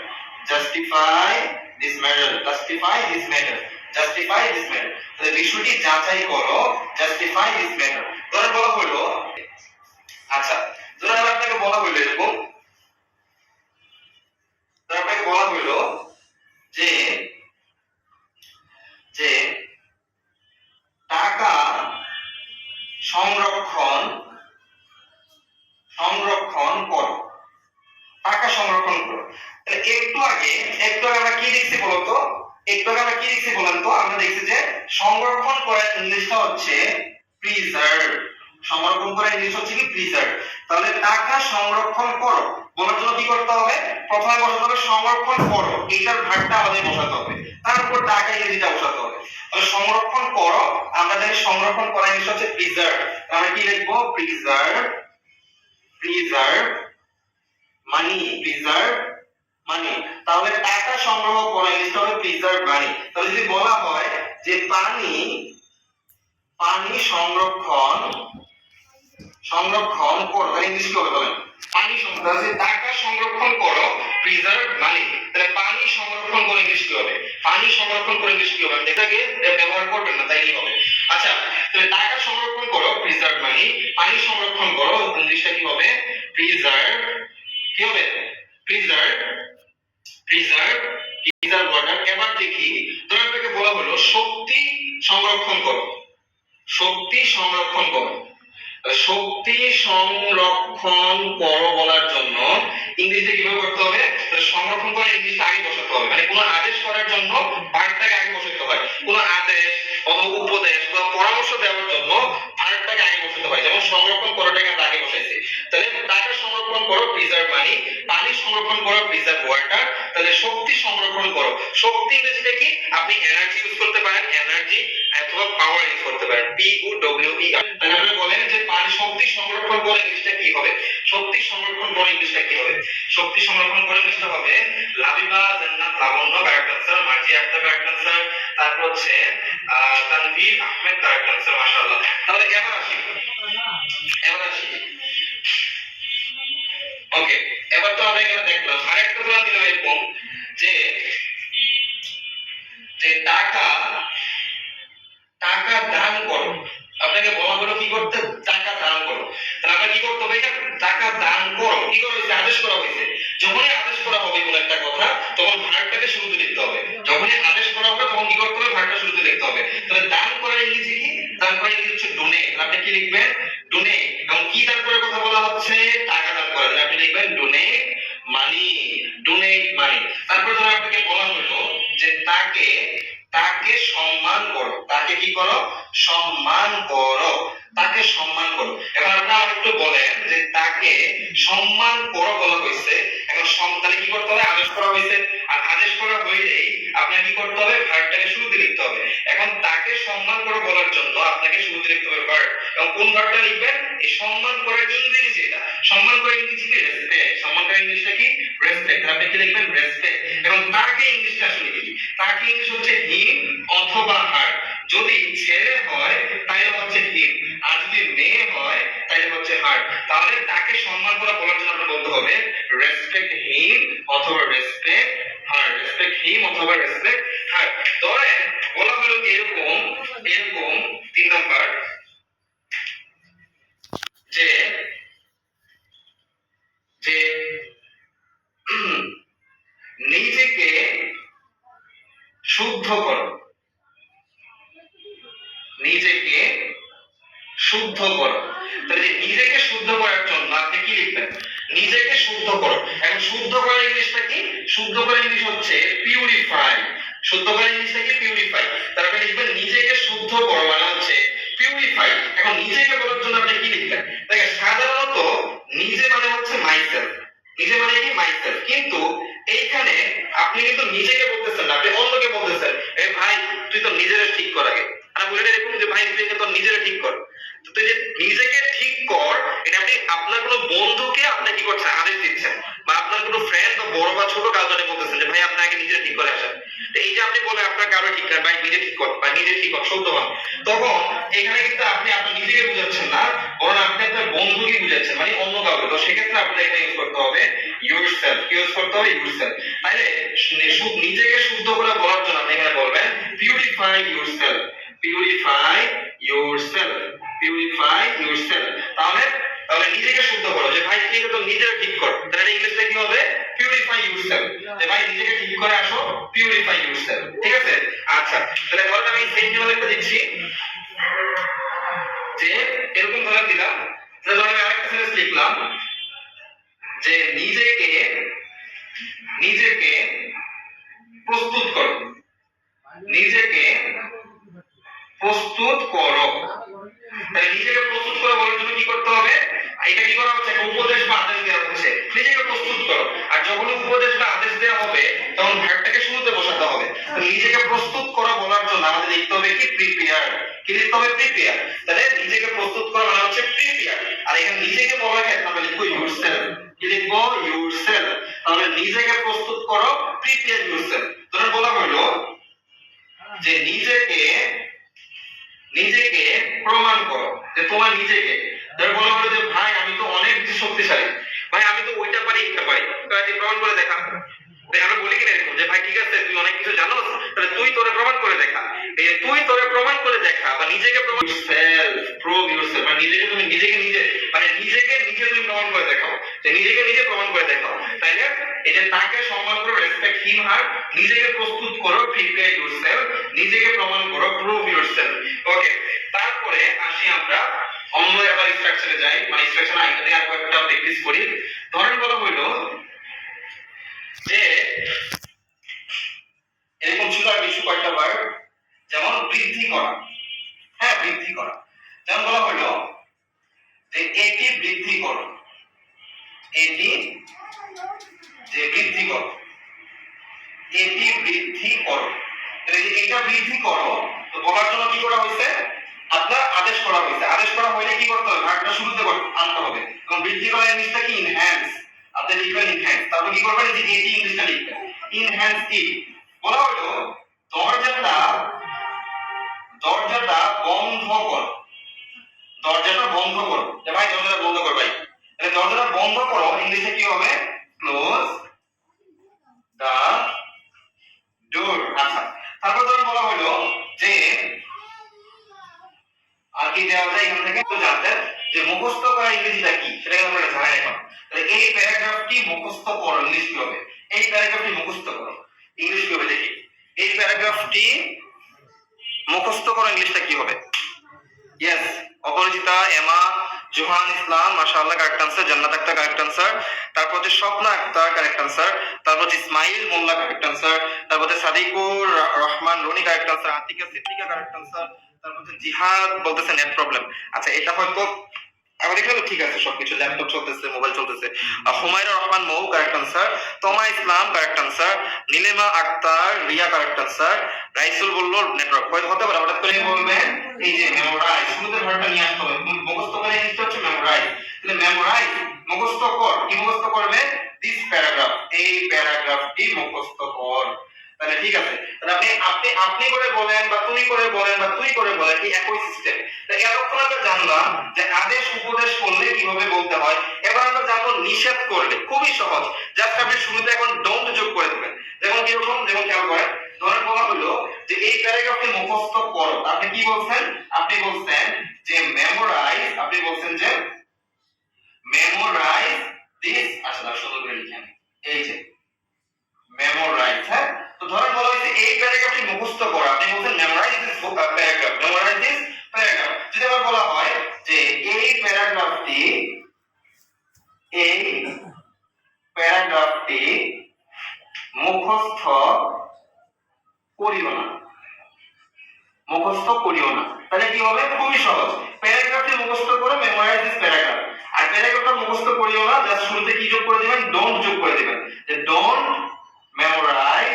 justify this matter, justify this matter, justify this matter. তাহলে বিষয়টি যাচাই করো, জাস্টিফাই দিস ম্যাটার। ধরে বলা হলো আচ্ছা, ধরুন আপনাকে বলা হইলো এরকম, আপনাকে বলা হইলো যে যে টাকা সংরক্ষণ সংরক্ষণ করো, টাকা সংরক্ষণ করো। তাহলে একটু আগে আমরা কি দেখছি বলতো, আমরা দেখছি যে সংরক্ষণ করার ইংলিশটা হচ্ছে প্রিজার্ভ। সংরক্ষণ করার ইংলিশ হচ্ছে কি প্রিজার্ভ। তাহলে টাকা সংরক্ষণ করো বলার জন্য কি করতে হবে, প্রথমে বসাতে হবে সংরক্ষণ করো, এইটার ভাগটা আমাদের বসাতে হবে, তারপর টাকা ইংরেজিটা বসাতে হবে। তাহলে সংরক্ষণ করো, আমরা জানি সংরক্ষণ করার ইংলিশ হচ্ছে প্রিজার্ভ। আমরা কি লিখবো, প্রিজার্ভ মানি, প্রিজার্ভ মানি। তাহলে টাকা সংগ্রহ করা ইংলিশটা হবে প্রিজার্ভ মানি। তাহলে যদি বলা হয় যে পানি সংরক্ষণ করো, তাহলে ইংলিশ কি হবে বলেন, পানি সংরক্ষণ, টাকা সংরক্ষণ করো প্রিজার্ভ মানি। তাহলে পানি সংরক্ষণ করে ইংলিশ কি হবে, পানি সংরক্ষণ করে ইংলিশ কি হবে, এটাকে ব্যবহার করবেন না তাইলেই হবে। আচ্ছা, তাহলে টাকা সংরক্ষণ করো প্রিজার্ভ মানি, পানি সংরক্ষণ করো ইংলিশটা কি হবে, প্রিজার্ভ, কি হবে, প্রিজার্ভ ওয়াটার। এবার দেখি, ধরুন আপনাকে বলা হলো শক্তি সংরক্ষণ করো, শক্তি সংরক্ষণ করো। শক্তি সংরক্ষণ করো বলার জন্য ইংরেজিতে কিভাবে করতে হবে, সংরক্ষণ করার ইংলিশটা আগে বসাতে হবে, মানে কোনো আদেশ করার জন্য ভার্বটাকে আগে বসাতে হয়। কোনো আদেশ অথবা উপদেশ বা পরামর্শ দেওয়ার জন্য ভার্বটাকে আগে বসাতে হয়, যেমন সংরক্ষণ করাটাকে আমরা আগে বসাইছি। তাহলে টাকা সংরক্ষণ করো প্রিজার্ভ মানি, পানি সংরক্ষণ করো প্রিজার্ভ ওয়াটার। তাহলে শক্তি সংরক্ষণ করো, শক্তি ইংরেজিতে কি, আপনি এনার্জি ইউজ করতে পারেন, এনার্জি অথবা পাওয়ার ইউজ করতে পারেন, পি ও ডব্লিউ ই আর। তাহলে আপনি বলেন যে পানি শক্তি সংরক্ষণ করে ইংলিশটা কি হবে, শক্তি সংরক্ষণ করে ইংলিশটা কি হবে, শক্তি সংরক্ষণ করে ইংলিশটা হবে Labiba Jannat Labonno correct answer, Marzia Akter correct answer, তারপর হচ্ছে তানভীর আহমেদ কারেক্ট আনসার, মাশাআল্লাহ। তাহলে এবার আসি ওকে, এবার তো আমরা এখানে দেখলাম আরেকটা উদাহরণ দিলাম এরকম যে যে টাকা দান করো। আপনাকে বলা হলো কি করতে, টাকা দান করো। তাহলে আপনাকে কি করতে হবে, এটা টাকা দান করো, কি করা হয়েছে, আদেশ করা হয়েছে। যখনই আদেশ করা হবে কোন একটা কথা, তখন ভার্বটাকে শুরুতে লিখতে হবে। যখনই আদেশ করা হবে তখন কি করতে হবে, ভার্বটা শুরুতে লিখতে হবে। তাহলে দান করার ইংরেজি কি, দান করার ইংরেজি হচ্ছে ডোনেট। আপনি কি লিখবেন, ডোনেট। এবং কি দান করার কথা বলা হচ্ছে, টাকা দান করা, তাহলে আপনি লিখবেন ডোনেট মানি, ডোনেট মানি। তারপর ধরো আপনাকে বলা হলো যে তাকে সম্মান করো, তাকে কি করো, সম্মান করো, তাকে সম্মান করো। এখন আপনারা একটু বলেন যে তাকে সম্মান করো বলা হয়েছে, এখন তাহলে কি করতে হবে, আদেশ করা হয়েছে, আর আদেশ করা হইলেই আপনাকে কি করতে হবে, ভার্বটাকে শুরুতে লিখতে হবে। এখন তাকে সম্মান করো বলার জন্য আপনাকে শুরুতে লিখতে হবে ভার্ব, এবং কোন ভার্বটা লিখবেন, এই সম্মান করার ইংরেজি যেটা, সম্মান করার ইংরেজি কি, রেসপেক্ট। সম্মান করার ইংলিশটা কি, রেসপেক্ট। আপনি কি লিখবেন, রেসপেক্ট। এবং তাকে ইংলিশটা আসলে কি, তাকে ইংলিশ হচ্ছে হিম অথবা হার। যদি ছেলে হয় তাহলে হচ্ছে হিম, আর যদি মেয়ে হয় তাহলে হচ্ছে হার। তাহলে তাকে সম্মান করা বলার জন্য আমরা বলতে হবে রেসপেক্ট হিম অথবা রেসপেক্ট হার, রেসপেক্ট হিম অথবা রেসপেক্ট হার। ধরেন বলা হলো এরকম 3 নাম্বার যে যে নিজেকে শুদ্ধ করো, নিজেকে শুদ্ধ করো। তাহলে নিজেকে শুদ্ধ করার জন্য আপনি কি লিখবেন, নিজেকে শুদ্ধ করো। এখন শুদ্ধ করার ইংলিশটা কি, শুদ্ধ করার ইংলিশ হচ্ছে পিউরিফাই, শুদ্ধ করার ইংলিশটা কি, পিউরিফাই। তারপরে লিখবেন নিজেকে শুদ্ধ করো মানে হচ্ছে পিউরিফাই। এখন নিজেকে বলার জন্য আপনি কি লিখবেন, দেখেন সাধারণত নিজে মানে হচ্ছে মাইসেলফ, নিজে মানে কি, মাইসেলফ। কিন্তু এইখানে আপনি কিন্তু নিজেকে বলতেছেন না, আপনি অন্যকে বলতেছেন, এ ভাই তুই তো নিজেরে ঠিক কর আগে। আর বলে এরকম যে ভাই তুই তো নিজেরে ঠিক কর। তো তুই যে নিজেকে ঠিক কর, এটা আপনি আপনার কোনো বন্ধুকে আপনি কি করছেন, আদেশ দিচ্ছেন, বা আপনার কোনো ফ্রেন্ড বা বড় বা ছোট কাউকে বলতেছেন যে ভাই আপনাকে নিজে ঠিক করে আসেন। তো এই যে আপনি বলে আপনার কারো ঠিক করেন, ভাই নিজে ঠিক কর বা নিজে ঠিক কর, শুদ্ধ হন, তখন এখানে কিন্তু আপনি আপনার নিজেকে বুঝাচ্ছেন না, বরং আপনি আপনার বন্ধুকে বুঝাচ্ছেন, মানে অন্য কাউকে। তো সেক্ষেত্রে আপনার এখানে ইউজ করতে হবে ইউরসেলফ, ইউজ করতে হবে ইউরসেলফ। তাইলে নিজেকে শুদ্ধ করে বলার জন্য আপনি এখানে বলবেন purify yourself, purify yourself, purify yourself. তাহলে তাহলে নিজেকে শুদ্ধ করো, যে ভাই ঠিক তো নিজেকে ঠিক করো, তাহলে ইংলিশে কি হবে? Purify yourself. যে ভাই নিজেকে ঠিক করে আসো, পিউরিফাই ইউরসেলফ। ঠিক আছে? আচ্ছা, তাহলে ধরুন আমি সেম নিয়ম একটা দিচ্ছি, যে এরকম ধরে দিলাম, তাহলে ধরুন আমি আরেকটা সেন্টেন্স লিখলাম যে নিজেকে নিজেকে প্রস্তুত করো, নিজেকে প্রস্তুত করো। তাই নিজেকে প্রস্তুত করো বলার জন্য কি করতে হবে? এটা কি করা হচ্ছে? একটা উপদেশ বা আদেশ দেওয়া হচ্ছে, নিজেকে প্রস্তুত করো। আর যখন উপদেশ বা আদেশ দেওয়া হবে তখন ভার্বটাকে শুরুতে বসাতে হবে। তো নিজেকে প্রস্তুত করো বলার জন্য আমাদের লিখতে হবে কি? প্রিপেয়ার। কি লিখতে হবে? প্রিপেয়ার। তাহলে নিজেকে প্রস্তুত করা মানে হচ্ছে প্রিপেয়ার। আর এখানে নিজেকে বলার ক্ষেত্রে আমরা লিখবো ইউরসেলফ। কি লিখবো? ইউরসেলফ। তাহলে নিজেকে প্রস্তুত করো, প্রিপেয়ার ইউরসেলফ। ধরুন বলা হলো যে নিজেকে নিজেকে প্রমাণ করো, যে তোমার নিজেকে। ধর বলা হলো যে ভাই আমি তো অনেক বেশি শক্তিশালী, ভাই আমি তো ওইটা পারি এটা পারি, তুই প্রমাণ করে দেখা। আমরা বলি কিনা এরকম যে ভাই ঠিক আছে তুই অনেক কিছু জানো, তাহলে তুই তোরে প্রমাণ করে দেখা। এই তুই তোরে প্রমাণ করে দেখা বা নিজেকে প্রমাণ, সেলফ প্রুভ ইউরসেলফ, মানে নিজেকে তুমি নিজেকে নিজে, মানে নিজেকে নিজে তুমি প্রমাণ করে দেখাও, যে নিজেকে নিজে প্রমাণ করে দেখাও। তাইলে এই যে তাকে সম্মান করো, রেসপেক্ট হিম হার, নিজেকে প্রস্তুত করো, প্রিপেয়ার ইউরসেলফ, নিজেকে প্রমাণ করো, প্রুভ ইউরসেলফ। ওকে, তারপরে আসি আমরা অন্য আবার স্ট্রাকচারে যাই, মানে স্ট্রাকচার আইকানে আর কয়েকটা প্র্যাকটিস করি। ধরেন বলা হইলো যে এরকম ছিল আর কিছু কয়েকটা ওয়ার্ড, যেমন বৃদ্ধি করা। হ্যাঁ, বৃদ্ধি করা। যেমন বলা হলো যে এটি বৃদ্ধি করো, এটি যে বৃদ্ধি করো, এটি বৃদ্ধি করো। তাহলে যে এটা বৃদ্ধি করো, তো বলার জন্য কি করা হয়েছে? আপনার আদেশ করা হয়েছে। আদেশ করা হইলে কি করতে হবে? ভার্বটা শুরুতে আনতে হবে। এবং বৃদ্ধি করার ইংলিশটা কি? ইনহ্যান্স। আপনি লিখবেন ইনহ্যান্স, তারপর কি করবেন? যে এটি ইংলিশটা লিখবেন ইনহ্যান্স। ইট বলা হলো দরজাটা দরজাটা বন্ধ কর, দরজাটা বন্ধ করো। যে ভাই দরজাটা বন্ধ কর ভাই, তাহলে দরজাটা বন্ধ করো ইংলিশে কি হবে? ক্লোজ দা ডোর। আচ্ছা, তারপর ধরুন বলা হলো যে আর কি দেওয়া যায় এখান থেকে, তো জানতেন যে মুখস্থ করা ইংরেজিটা কি সেটা আমরা জানাই এখন। তাহলে এই প্যারাগ্রাফটি মুখস্থ করো, ইংলিশ কি হবে? এই প্যারাগ্রাফটি মুখস্থ করো, ইংলিশ কি হবে দেখি। এই প্যারাগ্রাফটি মুখস্থ করো, ইংলিশটা কি হবে? ইয়েস, অপরাজিতা, এমা, জোহান ইসলাম, মাশাআল্লাহ কারেক্ট আনসার। জান্নাত আক্তার কারেক্ট আনসার। তারপর হচ্ছে স্বপ্না আক্তার কারেক্ট আনসার। তারপর হচ্ছে ইসমাইল মোল্লা কারেক্ট আনসার। তারপর হচ্ছে Sadikur Rahman Roni correct answer. Atika Siddika correct answer. তারপর হচ্ছে জিহাদ বলতেছে নেট প্রবলেম। আচ্ছা, এটা হয়তো আমার এখানে ঠিক আছে, সবকিছু ল্যাপটপ চলতেছে, মোবাইল চলতেছে। Humaira Rahman Mou correct answer. Toma Islam correct answer. Nilima Akter Riya correct answer. Raisul বলল নেটওয়ার্ক হয়তো হতে পারে। হঠাৎ করে বলবেন এই যে মেমোরাইজ, শুরুতে ভার্বটা নিয়ে আসতে হবে। মুখস্থ করে জিনিসটা হচ্ছে মেমোরাইজ। তাহলে মেমোরাইজ মুখস্থ কর, কি মুখস্থ করবে? দিস প্যারাগ্রাফ, এই প্যারাগ্রাফটি মুখস্থ কর। তাহলে ঠিক আছে, তাহলে আপনি আপনি আপনি করে বলেন বা তুমি করে বলেন বা তুই করে বলেন, এই একই সিস্টেম। তাই এতক্ষণ আমরা জানলাম যে আদেশ উপদেশ করলে কিভাবে বলতে হয়। এবার আমরা জানবো নিষেধ করলে, খুবই সহজ। জাস্ট আপনি শুরুতে এখন ডোন্ট যোগ করে দেবেন। যেমন কিরকম? যেমন খেয়াল করেন, ধরেন বলা হলো যে এই প্যারাগ্রাফটি মুখস্থ করো, আপনি কি বলছেন? আপনি বলছেন যে মেমোরাইজ, আপনি বলছেন যে মেমোরাইজ দিস। আচ্ছা, সুন্দর করে লিখেন, এই যে মেমোরাইজ। হ্যাঁ, তো ধরেন বলা হয়েছে এই প্যারাগ্রাফটি মুখস্থ করো, আপনি বলছেন memorise this paragraph, memorise this paragraph. যদি আবার বলা হয় যে এই প্যারাগ্রাফটি মুখস্থ করিও না, মুখস্থ করিও না, তাহলে কি হবে? খুবই সহজ। প্যারাগ্রাফটি মুখস্থ করো, মেমোরাইজ দিস প্যারাগ্রাফ। আর প্যারাগ্রাফটা মুখস্থ করিও না, জাস্ট শুরুতে কি যোগ করে দিবেন? ডোন্ট যোগ করে দিবেন। যে don't memorise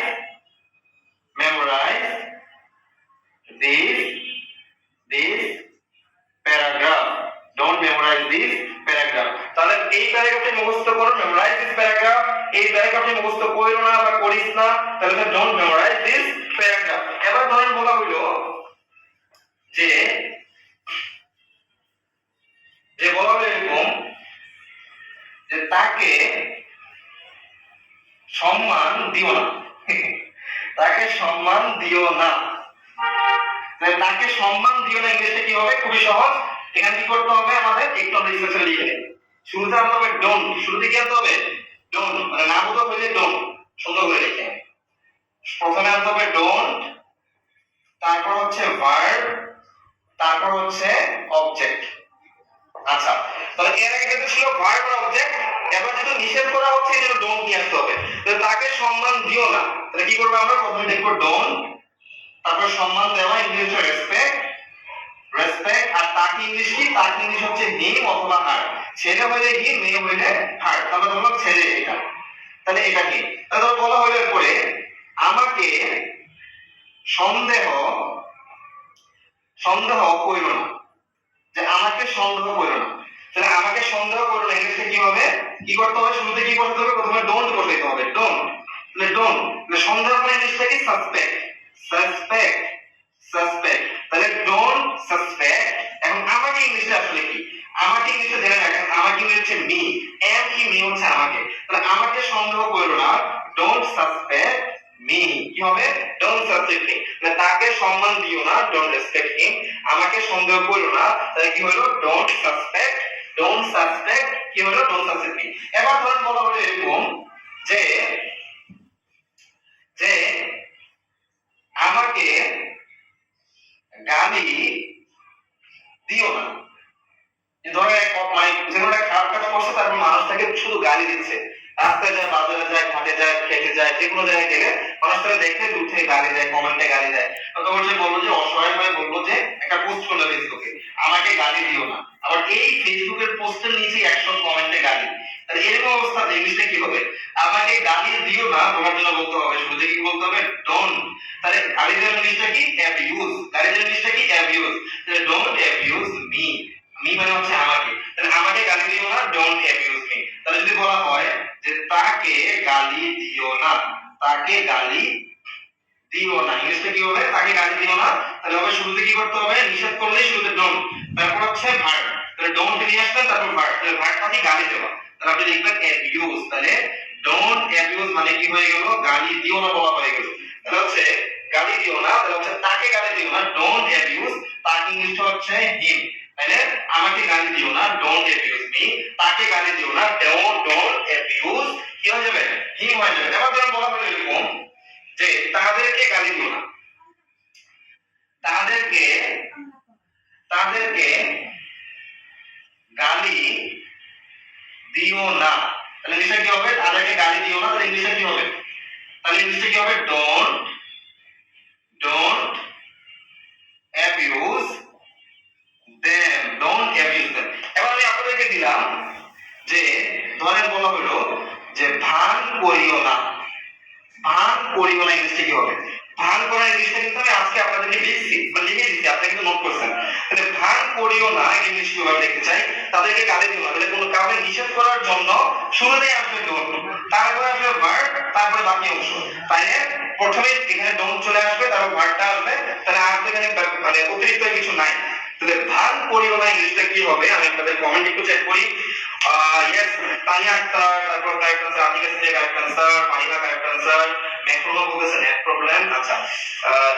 this paragraph, don't memorize this paragraph। তাহলে এই প্যারাগ্রাফটি মুখস্থ করো, memorize this paragraph। এই প্যারাগ্রাফটি মুখস্থ করিও না বা করিস না, তাহলে don't memorize this paragraph। এবার ধরেন বলা হলো যে বলা হলো এরকম যে তাকে সম্মান দিও না, তাকে সম্মান দিও না। তাকে সম্মান দিও না ইংলিশে কি হবে? খুবই সহজ, এখানে কি করতে হবে আমাদের একটু আমরা স্ট্রাকচার লিখে নেব শুরুতে আনতে হবে ডোন্ট শুরুতে কি আনতে হবে ডোন্ট মানে না বোধ হইলে ডোন্ট সুন্দর করে লিখে প্রথমে আনতে হবে ডোন্ট তারপর হচ্ছে ভার্ব তারপর হচ্ছে অবজেক্ট আচ্ছা তাহলে এর আগে কিন্তু ছিল ভার্ব আর অবজেক্ট এবার যেহেতু নিষেধ করা হচ্ছে এই জন্য ডোন্ট নিয়ে আসতে হবে তাহলে তাকে সম্মান দিও না তাহলে কি করবে আমরা প্রথমে লিখবো ডোন্ট তারপর সম্মান দেওয়া ইংলিশে রেসপেক্ট রেসপেক্ট আর তাকে ইংলিশ কি তাকে ইংলিশ হচ্ছে হিম অথবা হার ছেলে হইলে হিম মেয়ে হইলে হার তাহলে ধরো ছেলে এটা তাহলে এটা কি তাহলে বলা হইলো এরপরে আমাকে সন্দেহ সন্দেহ কইরো না যে আমাকে সন্দেহ করো না তাহলে আমাকে সন্দেহ করো না ইংলিশে কি হবে কি করতে হবে শুরুতে কি করতে হবে প্রথমে ডোন্ট বসাইতে হবে ডোন্ট তাহলে ডোন্ট তাহলে সন্দেহ মানে ইংলিশে কি সাসপেক্ট সাসপেক্ট সাসপেক্ট তাহলে ডোন্ট সাসপেক্ট এখন আমাকে ইংলিশে আসলে কি আমাকে ইংলিশে জেনে রাখেন আমাকে ইংলিশে হচ্ছে মি এম কি মি হচ্ছে আমাকে তাহলে আমাকে সন্দেহ করো না ডোন্ট সাসপেক্ট মি কি হবে ডোন্ট সাসপেক্ট মি মানে তাকে সম্মান দিও না ডোন্ট রেসপেক্ট হিম আমাকে সন্দেহ করো না তাহলে কি হলো ডোন্ট সাসপেক্ট কি হলো ডোন্ট সাসপেক্ট মি এবার ধরুন বলা হলো এরকম যে যে আমাকে গালি দিও না ধরো এক মানে যেন একটা খারাপ কাজ করছে তারপর মানুষটাকে শুধু গালি দিচ্ছে রাস্তায় যায় বাজারে যায় ঘাটে যায় খেতে যায় যে কোনো জায়গায় গেলে মানুষটাকে দেখে দূর থেকে গালি দেয় কমেন্টে গালি দেয় তখন সে বলবো যে অসহায় হয়ে বলবো যে একটা পোস্ট করলো ফেসবুকে আমাকে গালি দিও না আবার এই ফেসবুকের পোস্টের নিচে 100 কমেন্টে গালি তাহলে এরকম অবস্থাতে ইংলিশে কি হবে আমাকে গালি দিও না তোমার জন্য বলতে হবে শুরুতে কি বলতে হবে ডোন্ট তাহলে গালি দেওয়ার ইংলিশটা কি অ্যাবিউজ গালি দেওয়ার ইংলিশটা কি অ্যাবিউজ তাহলে ডোন্ট অ্যাবিউজ মি মি মানে হচ্ছে আমাকে তাহলে আমাকে গালি দিও না ডোন্ট অ্যাবিউজ মি তাহলে যদি বলা হয় যে তাকে গালি দিও না তাকে গালি দিও না ইংলিশে কি হবে তাকে গালি দিও না তাহলে হবে শুরুতে কি করতে হবে নিষেধ করলে শুরুতে ডোন্ট তারপর হচ্ছে ভার্ব তাহলে ডোন্ট নিয়ে আসবেন তারপর ভার্ব তাহলে ভার্বটা কি গালি দেওয়া তাহলে আপনি লিখবেন অ্যাবিউজ তাহলে ডোন্ট অ্যাবিউজ মানে কি হয়ে গেল গালি দিও না বলা হয়ে গেল তাহলে হচ্ছে গালি দিও না তাহলে হচ্ছে তাকে গালি দিও না ডোন্ট অ্যাবিউজ তাকে ইংলিশে হচ্ছে হিম তাহলে আমাকে গালি দিও না ডোন্ট অ্যাবিউজ মি তাকে গালি দিও না ডোন্ট অ্যাবিউজ কি হয়ে যাবে হিম হয়ে যাবে এবার ধরুন বলা হলো এরকম যে তাদেরকে গালি দিও না তাদেরকে তাদেরকে গালি দিও না তাহলে ইংলিশে কি হবে তাদেরকে গালি দিও না তাহলে ইংলিশে কি হবে তাহলে ইংলিশে কি হবে don't abuse them don't abuse them এবার আমি আপনাদেরকে দিলাম যে ধরেন বলা হলো যে ভান করিও না ইংলিশে কি হবে ভান করা ইংলিশটা কিন্তু আমি আজকে আপনাদেরকে লিখছি বা লিখে দিচ্ছি আপনি কিন্তু নোট করছেন তাহলে ভান করিও না ইংলিশ কিভাবে লিখতে চাই তাদেরকে গালি দিও না তাহলে কোনো কাউকে নিষেধ করার জন্য শুরুতেই আসবে ডোন্ট তারপরে আসবে ভার্ব তারপরে বাকি অংশ তাইলে প্রথমে এখানে ডোন্ট চলে আসবে তারপর ভার্বটা আসবে তাহলে আর এখানে মানে অতিরিক্ত কিছু নাই তাহলে ভান করিও না ইংলিশটা কি হবে আমি আপনাদের কমেন্ট একটু চেক করি yes তানিয়া আক্তার তারপর কারেক্ট आंसर আতিক আছে correct answer Fariha correct answer Mehfuza বলেছে নেট প্রবলেম আচ্ছা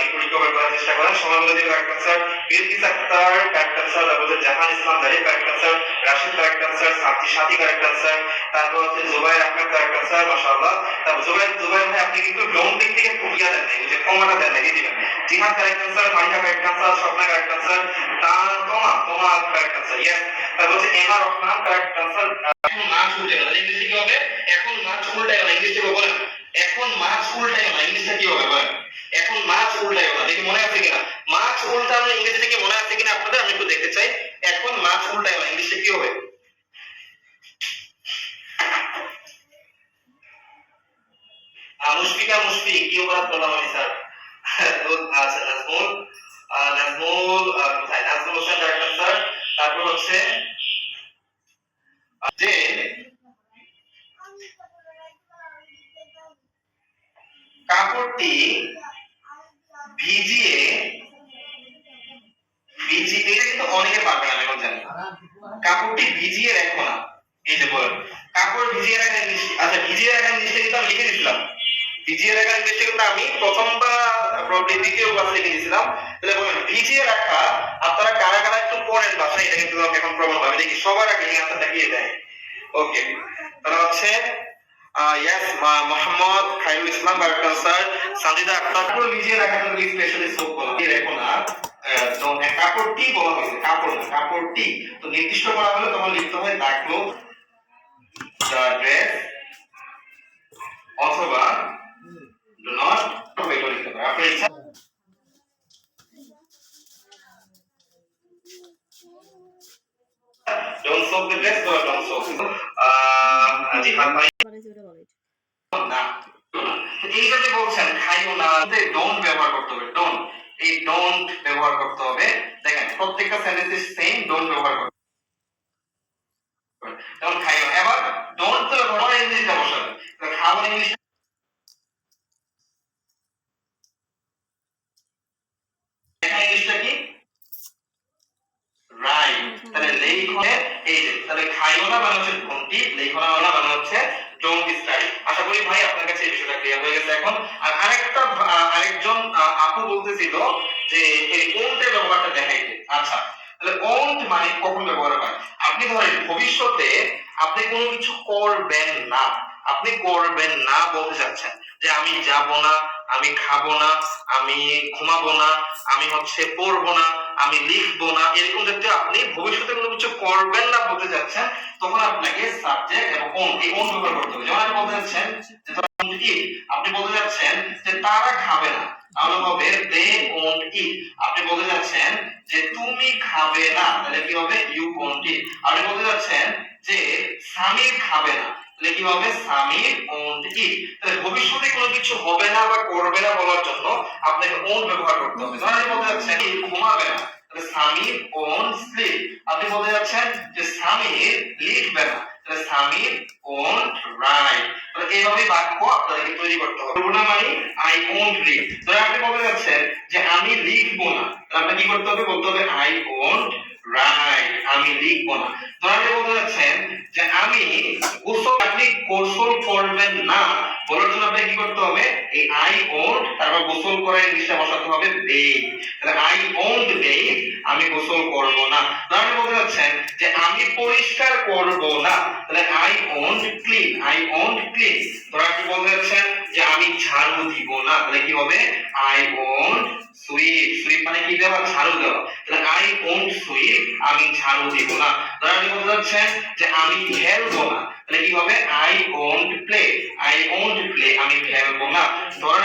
একটু রিকভার করার চেষ্টা করেন সময় বলে দিই correct answer Bilkis Akter correct answer তারপর Jahan Islam Jari correct answer Rashid correct answer Sathi Sathi correct answer তারপর হচ্ছে জুবাইর আহমেদ কারেক্ট आंसर মাশাআল্লাহ তারপর জুবাইর ভাই আপনি কিন্তু লোন দিক থেকে কুকিয়া দেন নাই যে কমাটা দেন নাই দিবেন জিহাদ correct answer Fariha correct answer Swapna correct answer তোমা কারেক্ট आंसर यस তারপর হচ্ছে এমা রহমান কারেক্ট आंसर এখন মাছ উল্টে গেল ইংলিশে কি হবে এখন মাছ উল্টে গেল ইংলিশে কি বলেন এখন মাছ উল্টে গেল ইংলিশে কি হবে বলেন এখন মাছ উল্টে গেল দেখি মনে আছে কিনা মাছ উল্টানো ইংলিশে কি মনে আছে কিনা আপনাদের আমি একটু দেখতে চাই এখন মাছ উল্টে গেল ইংলিশে কি হবে মুশফিক কি অপরাধ করলাম আমি স্যার তো আচ্ছা নাজমুল কোথায় নাজমুল হোসেন কারেক্ট आंसर তারপর হচ্ছে যে কাপড়টি ভিজিয়ে এটা কিন্তু অনেকে পারবে না আমি জানি কাপড়টি ভিজিয়ে রাখো না এই যে বলেন কাপড় ভিজিয়ে রাখা জিনিস আচ্ছা ভিজিয়ে রাখা জিনিসটা কিন্তু আমি লিখে দিয়েছিলাম ভিজিয়ে রাখা জিনিসটা কিন্তু আমি প্রথম বা প্রবলেম দ্বিতীয় ক্লাসে লিখে দিয়েছিলাম তাহলে বলেন ভিজিয়ে রাখা আপনারা কারা কারা একটু পড়েন বাসায়, এটা কিন্তু আমি এখন প্রবলেম হবে দেখি সবার আগে এই আনসারটা কি দেয়। ওকে, তাহলে হচ্ছে yes Mohammad Khairul Islam correct answer. Sajida Akter পুরো ভিজিয়ে রাখা জন্য স্পেশালি সোপ বলা কি রেখো না, কাপড়টি বলা হয়েছে, কাপড় না কাপড়টি, তো নির্দিষ্ট করা হলে তখন লিখতে হয় দা ক্লোথ, দা ড্রেস, অথবা ডু নট লিখতে পারে আপনার ইচ্ছা। Don't soak the dress or don't soak. জিহাদ ভাই না, এই যে বলছেন খাইও না, ডোন্ট ব্যবহার করতে হবে, ডোন্ট, এই ডোন্ট ব্যবহার করতে হবে। দেখেন প্রত্যেকটা সেন্টেন্সে সেম ডোন্ট ব্যবহার করতে হবে, যেমন খাইও। এবার ডোন্ট তো ব্যবহার ইংলিশে বসাবে, তো খাওয়া ইংলিশ ইংলিশটা কি রাইট। তাহলে লেখো এই যে, তাহলে খাইও না মানে হচ্ছে ডোন্ট ইট, লেখো না মানে হচ্ছে ডোন্ট স্টাডি। আশা করি ভাই আপনার কাছে এই বিষয়টা ক্লিয়ার হয়ে গেছে এখন। আর আরেকজন আপু বলতেছিল যে এই ওন্ট এর ব্যবহারটা দেখাইতে। আচ্ছা, তাহলে ওন্ট মানে কখন ব্যবহার হয়? আপনি ধরেন ভবিষ্যতে আপনি কোনো কিছু করবেন না, আপনি করবেন না বলতে চাচ্ছেন যে আমি যাব না, আমি খাবো না, আমি ঘুমাবো না, আমি হচ্ছে পড়বো না, আমি লিখবো না, এরকম জাতীয় আপনি ভবিষ্যতে কোনো কিছু করবেন না বলতে যাচ্ছেন, তখন আপনাকে সাবজেক্ট এবং ওন এই ওন ব্যবহার করতে হবে। যেমন আপনি বলতে যাচ্ছেন যে আপনি বলতে যাচ্ছেন যে তারা খাবে না, তাহলে হবে দে ওন্ট ইট। আপনি বলতে যাচ্ছেন যে তুমি খাবে না, তাহলে কি হবে ইউ ওন্ট ইট। আপনি বলতে যাচ্ছেন যে সামির খাবে না, তাহলে কি হবে সামির ওন্ট ইট। তাহলে ভবিষ্যতে কোনো কিছু হবে না বা করবে না বলার জন্য আপনাকে ওন্ট ব্যবহার করতে হবে। ধরেন আপনি বলতে যাচ্ছেন ঘুমাবে না, তাহলে সামির ওন্ট স্লিপ। আপনি বলতে যাচ্ছেন যে সামির লিখবে না, তাহলে সামির ওন্ট রাইট। তাহলে এইভাবে বাক্য আপনাদেরকে তৈরি করতে হবে। করব না মানে আই ওন্ট রিড। ধরেন আপনি বলতে যাচ্ছেন যে আমি লিখবো না, তাহলে আপনাকে কি করতে হবে? বলতে হবে আই ওন্ট রাইট, আমি লিখবো না। ধরেন আপনি বলতে যাচ্ছেন যে আমি গোসল, আপনি গোসল করবেন না বলার জন্য আপনাকে কি করতে হবে? এই আই ওন্ট তারপর গোসল করার ইংলিশে বসাতে হবে বেথ। তাহলে আই ওন্ট বেথ, আমি গোসল করব না। ধরেন আপনি বলতে যাচ্ছেন যে আমি পরিষ্কার করব না, তাহলে I won't clean, I won't clean. ধরেন আপনি বলতে যাচ্ছেন যে আমি ঝাড়ু দিব না, তাহলে কি হবে? আই ওন্ট সুইপ, সুইপ মানে কি দেওয়া? ঝাড়ু দেওয়া। তাহলে আই ওন্ট সুইপ, আমি ঝাড়ু দিব না। ধরেন আপনি বলতে যাচ্ছেন যে আমি খেলবো না, তাহলে কি হবে? I won't play, I won't play, আমি খেলবো না। ধরেন